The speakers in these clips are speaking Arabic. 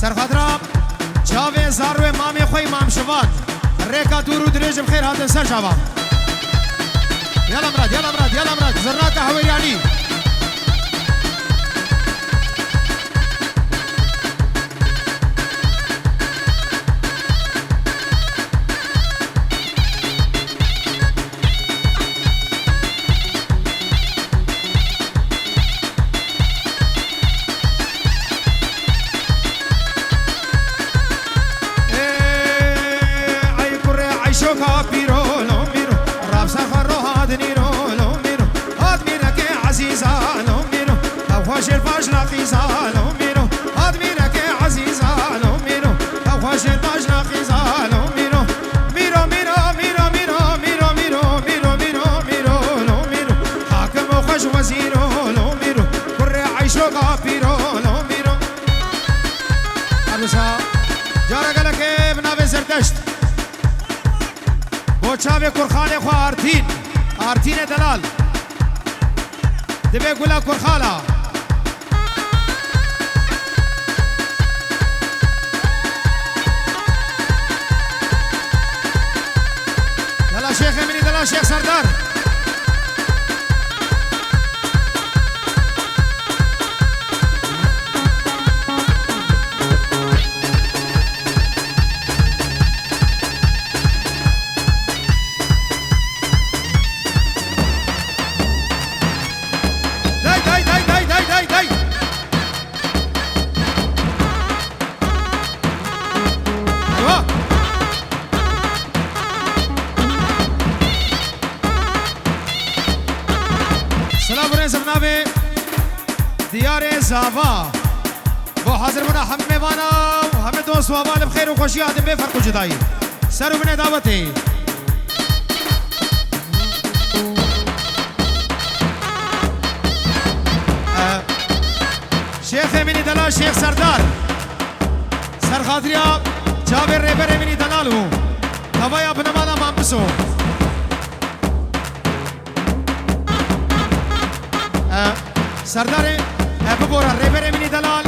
سرخدرا چاوه زاروی مامی خوی مام شوان ریکا دور و درێژ بخیر هاتن سر چاوان يلا مراد يلا مراد يلا مراد زرناك هوياني چاوه کرخانه خو آرتین دلال دبه گلا کرخالا دلا شیخ امینی دلا شیخ سردار زاوا بو حاضر بنا هم میوانا و همه دوست و احوال بخیر و خوشی آدم بے فرق و جدائی سر و بنے دعوتی شیخ امینی دلال شیخ سردار سر خاطریا جابر ریبر امینی دلالو هوایا بنمانا مامبسو سردار ببورا ریبر امینی دلال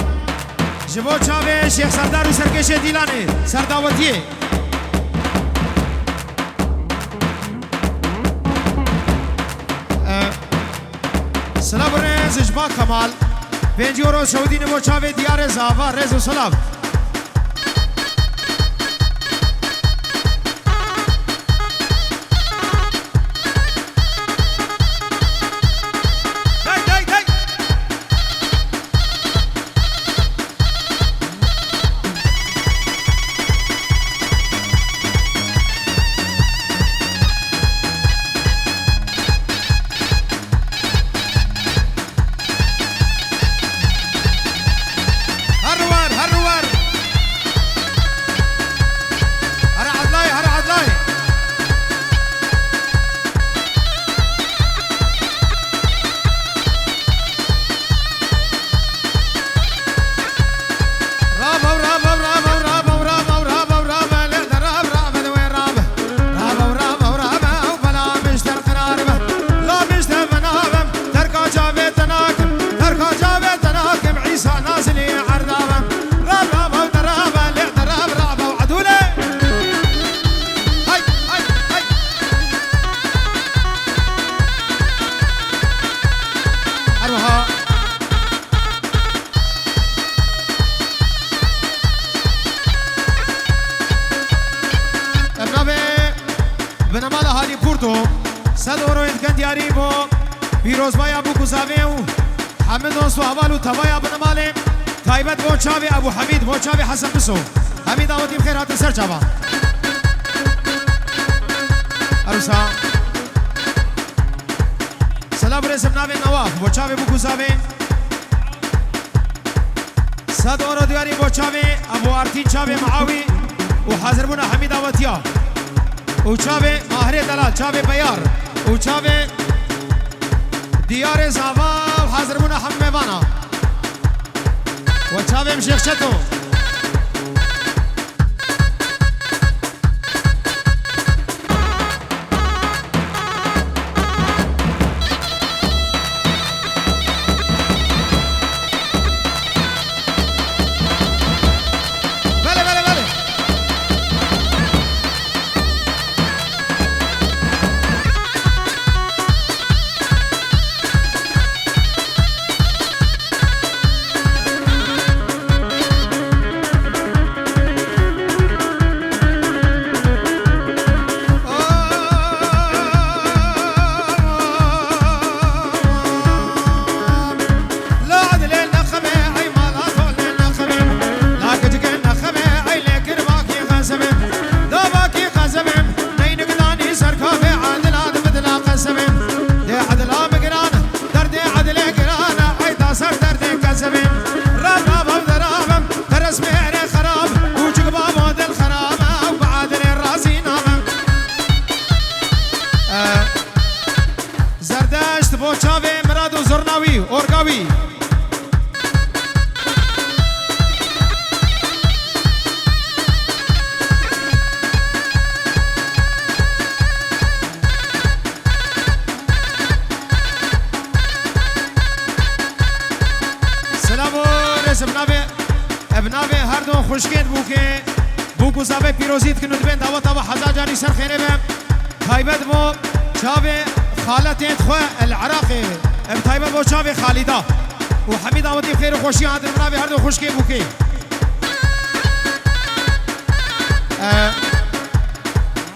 جبو چاوه شیخ سردار و سرکش دیلانه سرداوتیه سلام رز اجباق کمال 5 یورو سعودی نبو چاوه دیار زاوا رز و سلام چاوه ابو حمید مو چاوه حسن بسو حمید آودی بخیر هات سر چاوه عروسا سلام رسم ناوه نواف مو چاوه بو گزاوه صد اورو دیاری مو چاوه ابو آرتین چاوه معاوی و حاضر بونا حمید آودیا و چاوه ماهر دلال چاوه بیار و چاوه دیار زاوا و حاضر بونا حمیوانا و چاوه مشیخ شتو ابناوی هر دو خوشکند بو که بو گزاوه پیروزیت کنود بین دعوت و حزا جانی سر خیره بیم تایبت بو چاوه خالتت خواه العراقی ام تایبت بو چاوه خالده و حمید آمدی خیر و خوشی هاتر ابناوی هر دو خوشکند بو که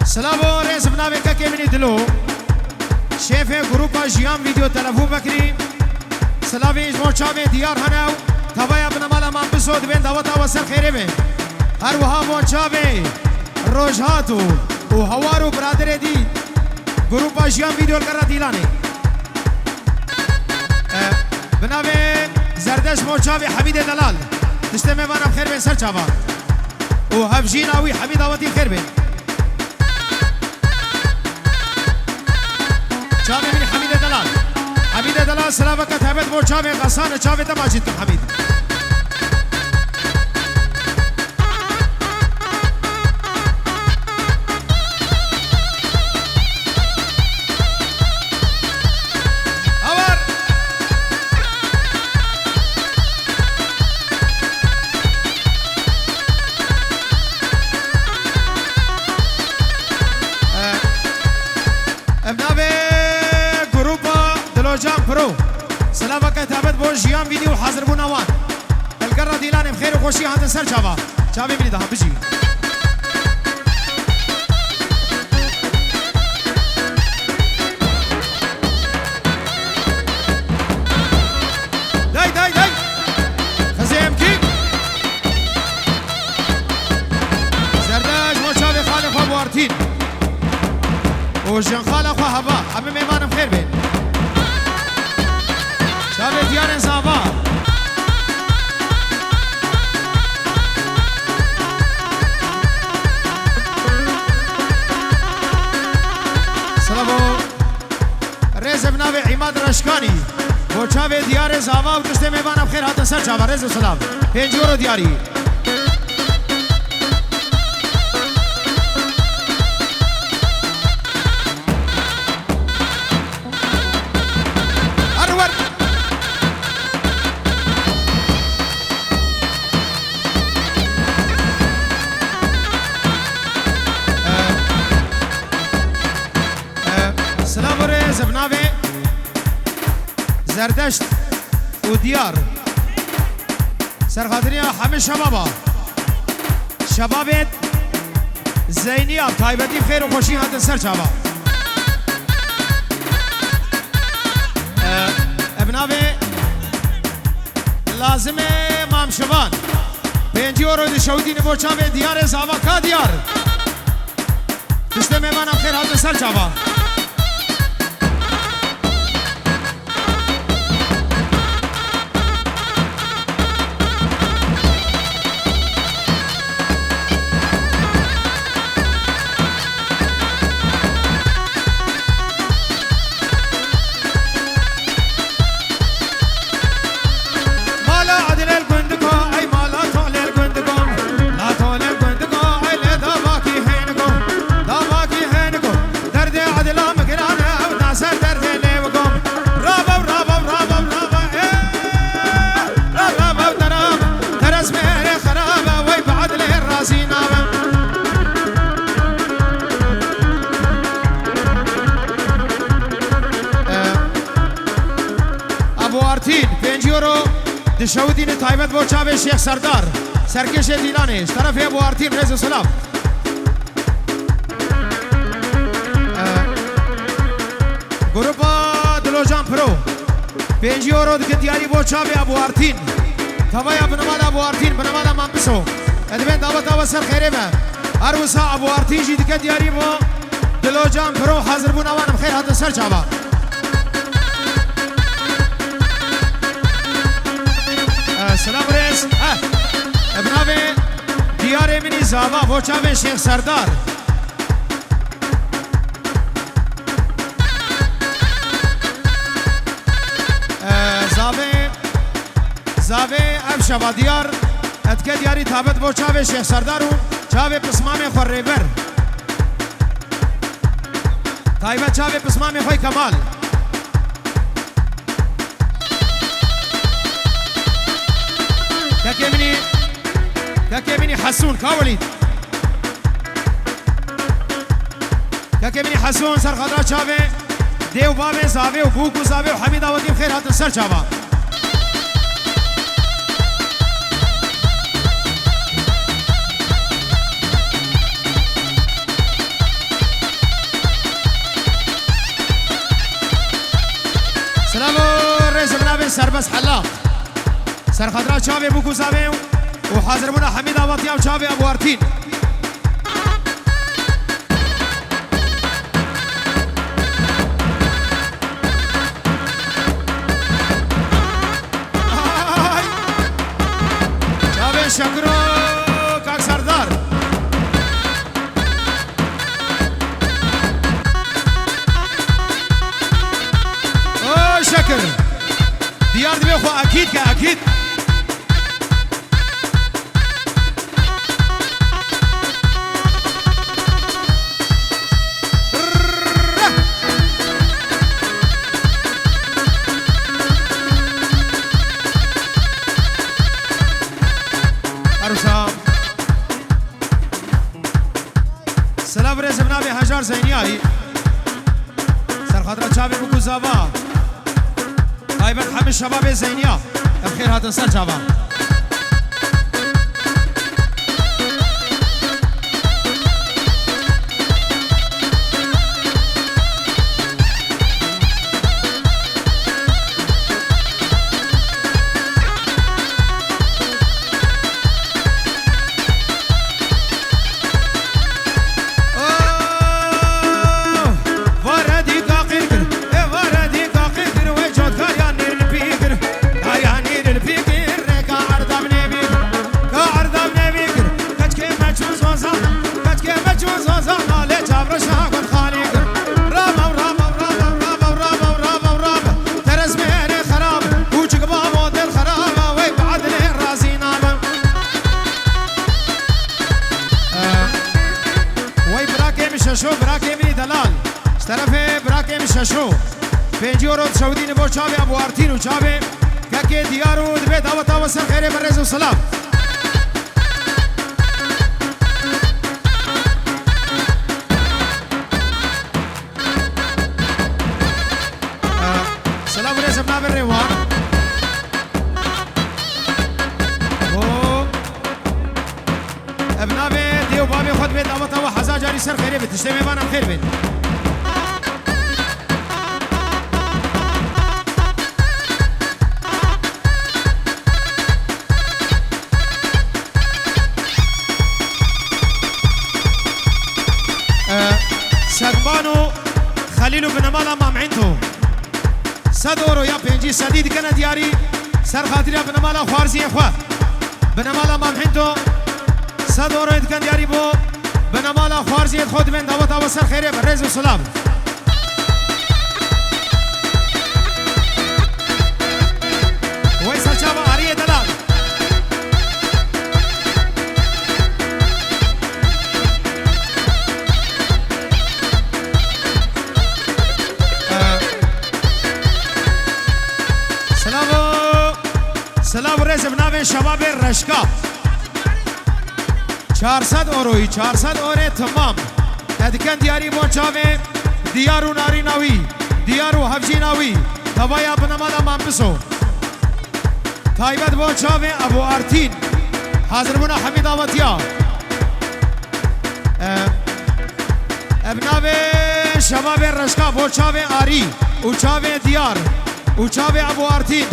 سلام و رئیس ابناوی که منی دلو شیف گروپا جیان ویدیو تلفون بکریم سلاوی اجماع چاوه دیار هنو تبایا بنمالا من بسود بین دعوت و سر خیره بین هر وها مون چاوه روجهاتو و هوارو برادر دی گروپا جیان ویدیو کرا دیلانی بناوه زردش مون چاوه حمید دلال تشته میوانم خیر بین سر چاوه و هفجین آوی حمید آواتی خیر بین چاوه منی حمید دلال حمید دلال سلامك تهبت مو چاوه غسان چاوه تماجد کن حمید اور ابناوه جام برو سلامك تابت بو جيام فيديو حاضر بو نوان القرة ديلاني بخير وخوشي هذا سر جابا جابي مني ده بجي داي خزيم كي زرداج مو شابي خالق ابو ارتين وجن خالق هبا ابي ميمان بخير بين شابه دیار زابا سلامو رز ابناوی عماد رشکانی و شابه دیار زابا و تشته میبانم خیر هاتن سر شابه رز و سلام 5 یورو دیاری زردشت و دیار سرخاطری همه شبابا شبابت زینیا تایبتی خیر و خوشی هاتن سر چابا ابناوه لازمه مام شبان 5 یورو دشودی نبو چاوه دیار زاوا کا دیار تشته میمانم خیر هاتن سر چابا دشودین تایبت با چاوه شیخ سردار سرکش دیلانش طرف ابو آرتین رز سلام گروپا دلوجان پرو 5 یورو دیگه دیاری با چاوه ابو آرتین توایا بنمال ابو آرتین بنمال من بسو ادبین دعوت و سر خیره به هر وسا ابو آرتین جی دیگه دیاری با دلوجان پرو حاضر بو نوانم خیر هات سر چاوه سلام رئیس ابناوه دیار منی زاوا وچاوه شیخ سردار زاوه اف شبا دیار اتکه دیاری تابت وچاوه شیخ سردارو چاوه پسمام خور ریبر تایبت چاوه پسمام خوی کمال که منی حسون كاوليد كميني حسون سر خضرا شافي ديو بابي زافي وبوكو زافي وحميد أودي بخير هات السر شافا سربس حلاق سر خضرا شافي بوكو زافي وحاضر منا حميد أودي وشافي أبو أرتين شکرو کاک سردار او شکر دیار دیگه خو اکید که اکید سلام رئیس جناب هجار زینیایی سرخاطر چابی بکو زاوا غایبت همه شباب زینیا بخیر هاتن سر چابا شو پنجورو سعودی نبود چابه ابو آرتین و چابه که دیارو دبی دعوت و سر خیره برز و سلام سلام علیکم نابر روان ابنابه دیو بابی خود بی دعوت و حزا جاری سر خیره بید تشتی میبانم خیر بید سقبانو خليلو بن مالا مامعنتو صدورو يا بنجي سديد كنا دياري سر خاطر بن مالا خوارزي اخوا بن مالا مامعنتو صدورو كان دياري بو بن مالا خوارزي خود من دعوت او سر خيره برز وسلام ويسر شابا اريه دلال سلام رئیس بنابه شباب رشکا 400 اوروی 400 اوره تمام ادکن دیاری بون چاوه دیارو ناری ناوی دیارو حفجی ناوی تبایا بنمالا منبسو تایبت بون چاوه ابو آرتین حاضر بونا حمید آواتیا ابنابه شباب رشکا بون چاوه آری و چاوه دیار و چاوه ابو آرتین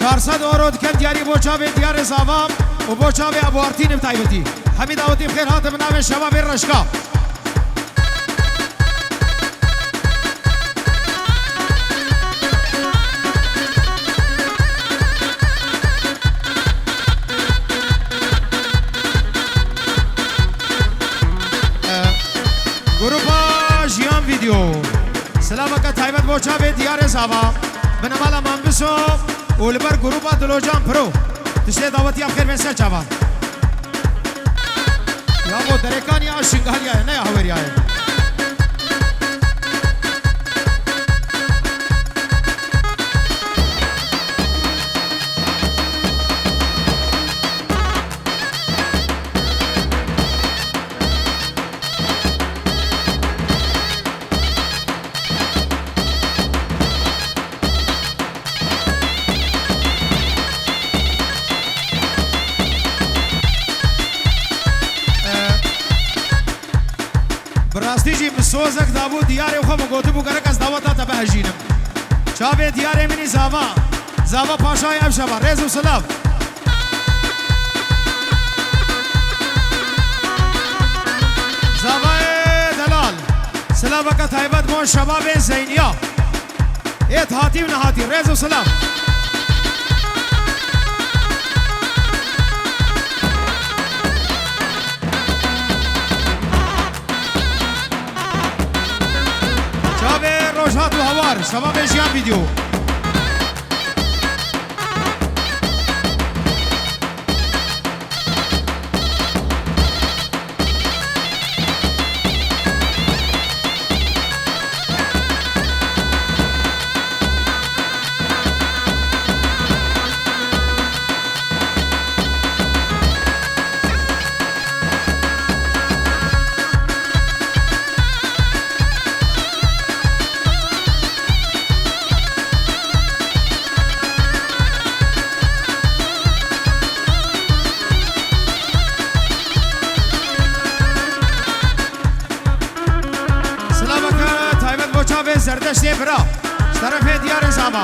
400 اورو دکن دیاری بو چاوه دیار زاوام و بو چاوه ابو آرتین بتایبتی حمید آوتی بخیر هات بنام شباب رشکا گروپا جیان ویدیو سلامکا تایبت بو چاوه دیار زاوام بنامالا منبسو ولبر گروپا دلوجان پرو تشتی دعوتی بخیر من سر چاوا یا بو درکان یا شنگال یا نه یا هوری یا براستی جی مسوزک دابو دیاره و خواب گوته بو گرک از دعوتا تبه جینم چاوه دیاره منی زاوا پاشای افشبا ریز و سلاف زاوا دلال سلافك تایبت مو شباب زینیا ایت هاتی و نهاتی ریز و سلاف روشات و هوار شباب ژیان ویدیو زردشتی برا طرف دیار زاوا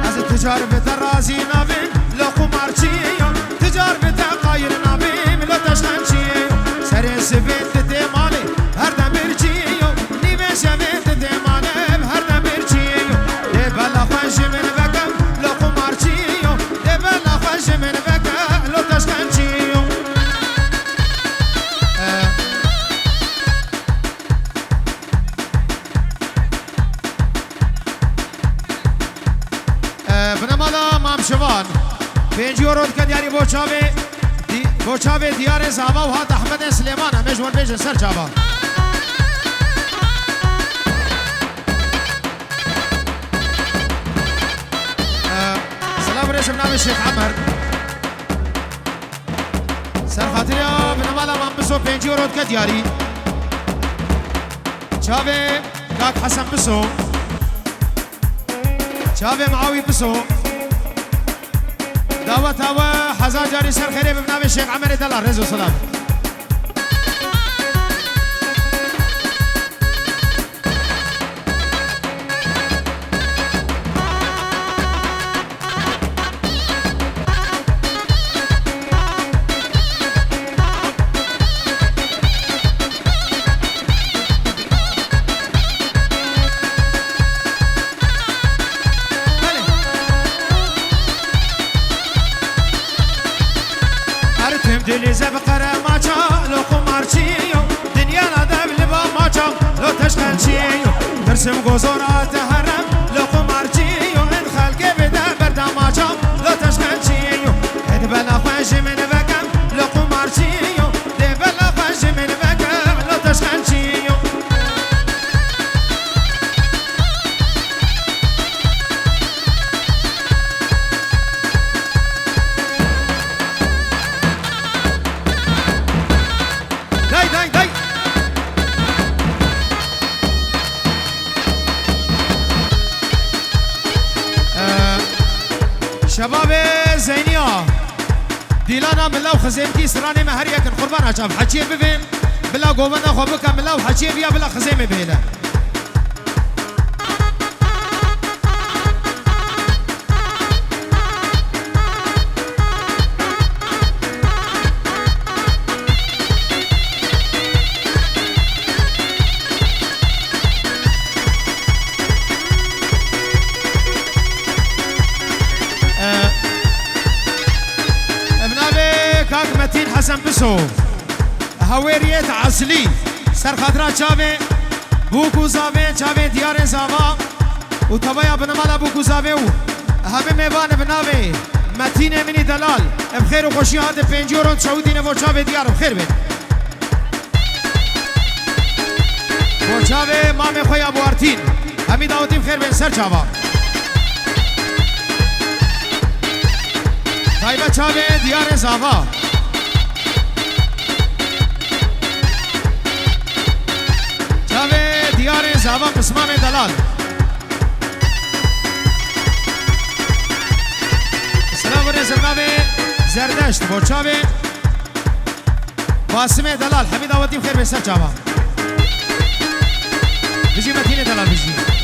از تجارب درازی نبیم لقو مرچیم تجارب تقایر نبیم لطشنچیم سر سفید دیمالی هر دم برچیم نیمه شفید دیمالی هر دم برچیم ده بلا خوش من بکم لقو مرچیم ده بلا خوش من بکم لطشنچیم بنمالا مامشوان 5 یورو کد یاری بوچاوی دیار زاوا و هات احمد سلیمان همه جوان بیجن سر چاوا سلام رسم نام شیخ عمر سر خاطر یا بنمالا مام بسو 5 یورو کد یاری چاوی کاک حسن بسو شابه معاوي بسو دعوت هوا حزان جاري سر خيري ببنابي الشيخ عمر دلال رزو سلام دلی زبقره ماچا لو قمارچیو دنیا ندم لبا ماچا لو تشخنچیو ترسم گوزورات هرم لو قمارچیو ان خلقی بده بردا ماچا لو تشخنچیو هد بلا خوش من بکم لو قمارچیو ده بلا خوش من بکم لو تشخنچیو شباب زينيا ديلانا ملاو خزيمتي سراني مهريا كن قربان عشاف حكي بفين بلا قوبنا خوبك ملاو حكي بيا بلا خزيمة بيلا متين حسن بسو هويريت عسلي سر خاطرات شافي بوكو زافي شافي ديار زافا وطبيا بنمالا بوكو زافي همه ميوان بناوي متين مني دلال بخير وخوشي هاد 5 يورو سعودي نفو شافي ديار بخير بين بو شافي مامي خويا ابو ارتين همي داوتي بخير بين سر شافا طيبة شافي ديار زافا ديار زاوا قسمان دلال السلام عليكم زرنابي زردشت بوچاوه باسمه دلال حمید آواتیم خیر بسر چاوا بجی متین دلال بجی